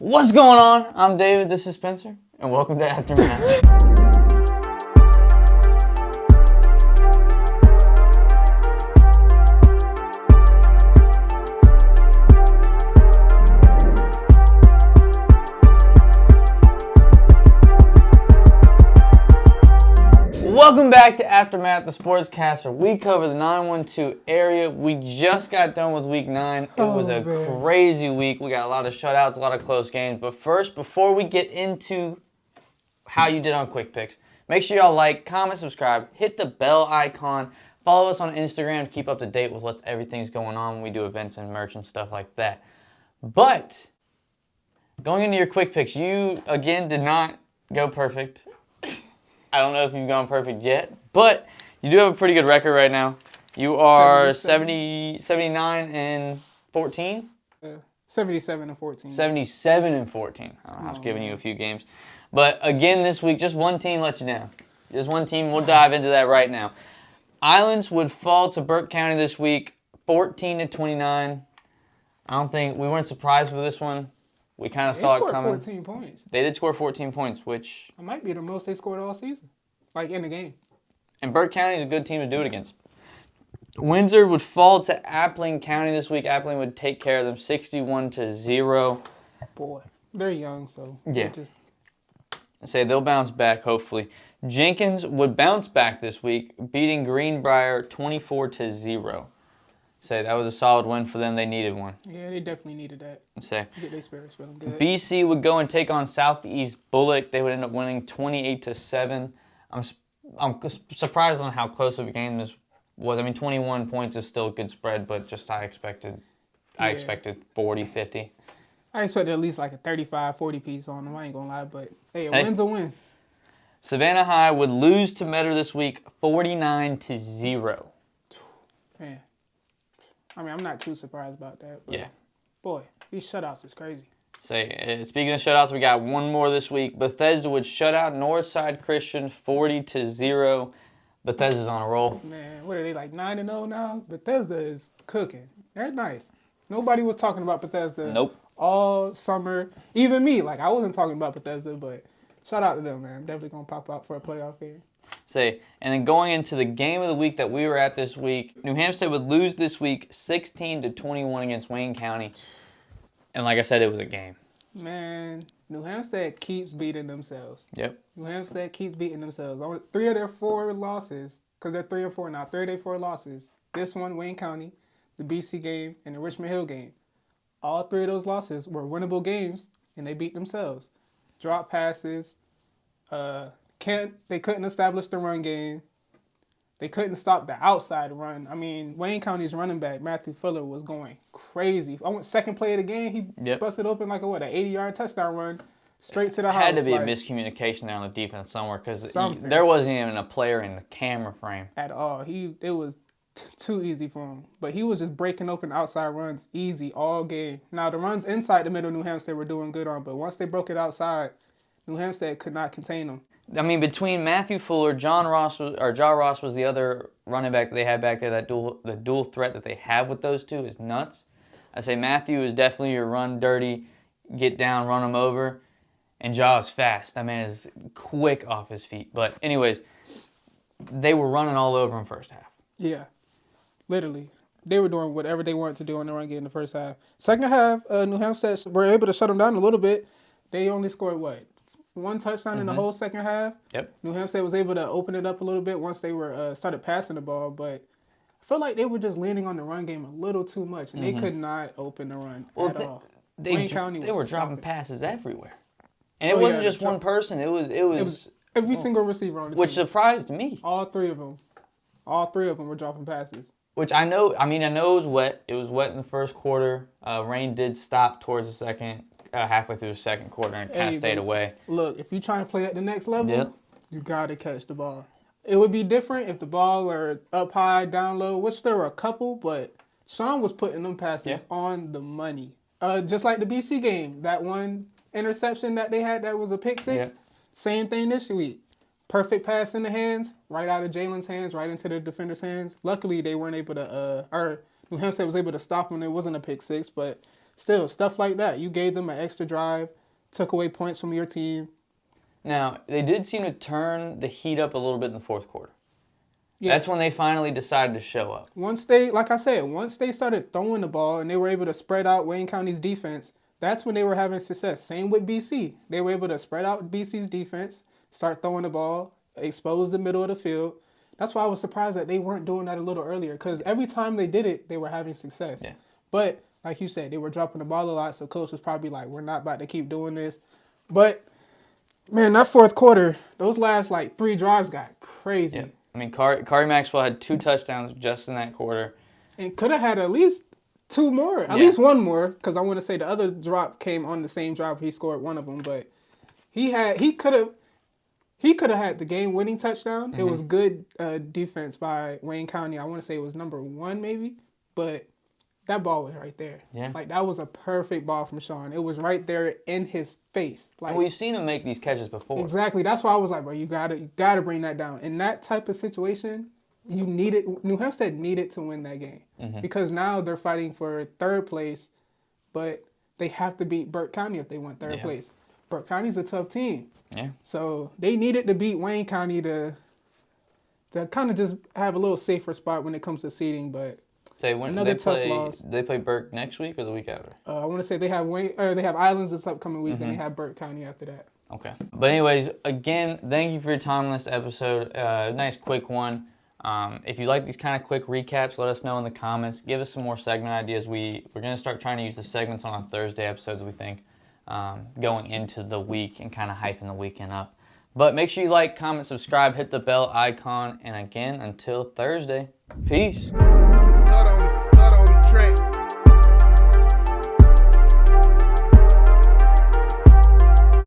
What's going on? I'm David, this is Spencer, and welcome to Aftermath. Welcome back to Aftermath, the Sportscaster. We cover the 912 area. We just got done with week 9. It was a crazy week. We got a lot of shutouts, a lot of close games. But first, before we get into how you did on Quick Picks, make sure y'all like, comment, subscribe, hit the bell icon, follow us on Instagram to keep up to date with what everything's going on when we do events and merch and stuff like that. But going into your Quick Picks, you again did not go perfect. I don't know if you've gone perfect yet, but you do have a pretty good record right now. You are 79 and 14? 77 and 14. 77 and 14. I was giving you a few games. But again this week, just one team let you down. Just one team. We'll dive into that right now. Islands would fall to Burke County this week, 14 to 29. We weren't surprised with this one. We kind of saw it coming. They scored 14 points. They did score 14 points, which... It might be the most they scored all season, like in the game. And Burke County is a good team to do it against. Windsor would fall to Appling County this week. Appling would take care of them 61 to 0. Boy, they're young, so... Yeah. Say they'll bounce back, hopefully. Jenkins would bounce back this week, beating Greenbrier 24 to 0. Say that was a solid win for them. They needed one. Yeah, they definitely needed that. Say get their spirits feeling good. BC would go and take on Southeast Bullock. They would end up winning 28 to 7. I'm surprised on how close of a game this was. I mean, 21 points is still a good spread, but just I expected 40, 50. I expected at least like a 35, 40 piece on them. I ain't gonna lie, but hey, a win's a win. Savannah High would lose to Metter this week, 49 to 0. Man. I mean, I'm not too surprised about that. But yeah. Boy, these shutouts is crazy. Speaking of shutouts, we got one more this week. Bethesda would shut out Northside Christian 40 to 0. Bethesda's on a roll. Man, what are they, like 9-0 now? Bethesda is cooking. They're nice. Nobody was talking about Bethesda all summer. Even me. Like, I wasn't talking about Bethesda, but shout out to them, man. Definitely going to pop out for a playoff game. And then going into the game of the week that we were at this week, New Hampstead would lose this week 16 to 21 against Wayne County. And like I said, it was a game. Man, New Hampstead keeps beating themselves. Yep. New Hampstead keeps beating themselves. 3 of their 4 losses, because they're 3-4 now, 3 of their 4 losses. This one, Wayne County, the BC game, and the Richmond Hill game. All 3 of those losses were winnable games, and they beat themselves. Drop passes, they couldn't establish the run game. They couldn't stop the outside run. I mean, Wayne County's running back, Matthew Fuller, was going crazy. I went second play of the game. He busted open like an 80-yard touchdown run straight to the house. Had to be a miscommunication there on the defense somewhere because there wasn't even a player in the camera frame. At all. It was too easy for him. But he was just breaking open outside runs easy all game. Now, the runs inside the middle of New Hampstead were doing good on, but once they broke it outside, New Hampstead could not contain them. I mean, between Matthew Fuller, Ja Ross was the other running back that they had back there. The dual threat that they have with those two is nuts. I say Matthew is definitely your run dirty, get down, run him over, and Ja is fast. That man is quick off his feet. But anyways, they were running all over him first half. Yeah, literally. They were doing whatever they wanted to do in the run game in the first half. Second half, New Hampstead were able to shut them down a little bit. They only scored, 1 touchdown in the whole second half. Yep. New Hampstead was able to open it up a little bit once they were started passing the ball, but I feel like they were just leaning on the run game a little too much, and they could not open the run at all. Wayne County they were dropping passes everywhere, and it wasn't just one person. It was every single receiver on the team, which surprised me. All three of them were dropping passes. Which I know. I mean, I know it was wet. It was wet in the first quarter. Rain did stop towards the second. Halfway through the second quarter and kind of stayed away. Look, if you're trying to play at the next level, you got to catch the ball. It would be different if the ball were up high, down low, which there were a couple, but Sean was putting them passes on the money. Just like the BC game, that one interception that they had that was a pick six, same thing this week. Perfect pass in the hands, right out of Jalen's hands, right into the defender's hands. Luckily, they weren't able to, New Hampstead was able to stop him. It wasn't a pick six, but still, stuff like that. You gave them an extra drive, took away points from your team. Now, they did seem to turn the heat up a little bit in the fourth quarter. Yeah. That's when they finally decided to show up. Once they started throwing the ball and they were able to spread out Wayne County's defense, that's when they were having success. Same with BC. They were able to spread out BC's defense, start throwing the ball, expose the middle of the field. That's why I was surprised that they weren't doing that a little earlier, because every time they did it, they were having success. Yeah. But, like you said, they were dropping the ball a lot, so coach was probably like, we're not about to keep doing this. But, man, that fourth quarter, those last, 3 drives got crazy. Yeah. I mean, Kari Maxwell had 2 touchdowns just in that quarter. And could have had at least 2 more, at least 1 more, because I want to say the other drop came on the same drive. He scored one of them, but he could have had the game-winning touchdown. Mm-hmm. It was good defense by Wayne County. I want to say it was number 1 maybe, but that ball was right there. Yeah. That was a perfect ball from Sean. It was right there in his face. And we've seen him make these catches before. Exactly. That's why I was like, bro, you gotta bring that down. In that type of situation, New Hampstead needed to win that game. Mm-hmm. Because now they're fighting for 3rd place, but they have to beat Burke County if they want 3rd place. Burke County's a tough team. Yeah. So they needed to beat Wayne County to kind of just have a little safer spot when it comes to seeding, but another tough loss. Do they play Burke next week or the week after? I want to say they have Islands this upcoming week, and they have Burke County after that. Okay. But anyways, again, thank you for your time on this episode. Nice quick one. If you like these kind of quick recaps, let us know in the comments. Give us some more segment ideas. We're going to start trying to use the segments on our Thursday episodes, we think, going into the week and kind of hyping the weekend up. But make sure you like, comment, subscribe, hit the bell icon. And again, until Thursday, peace.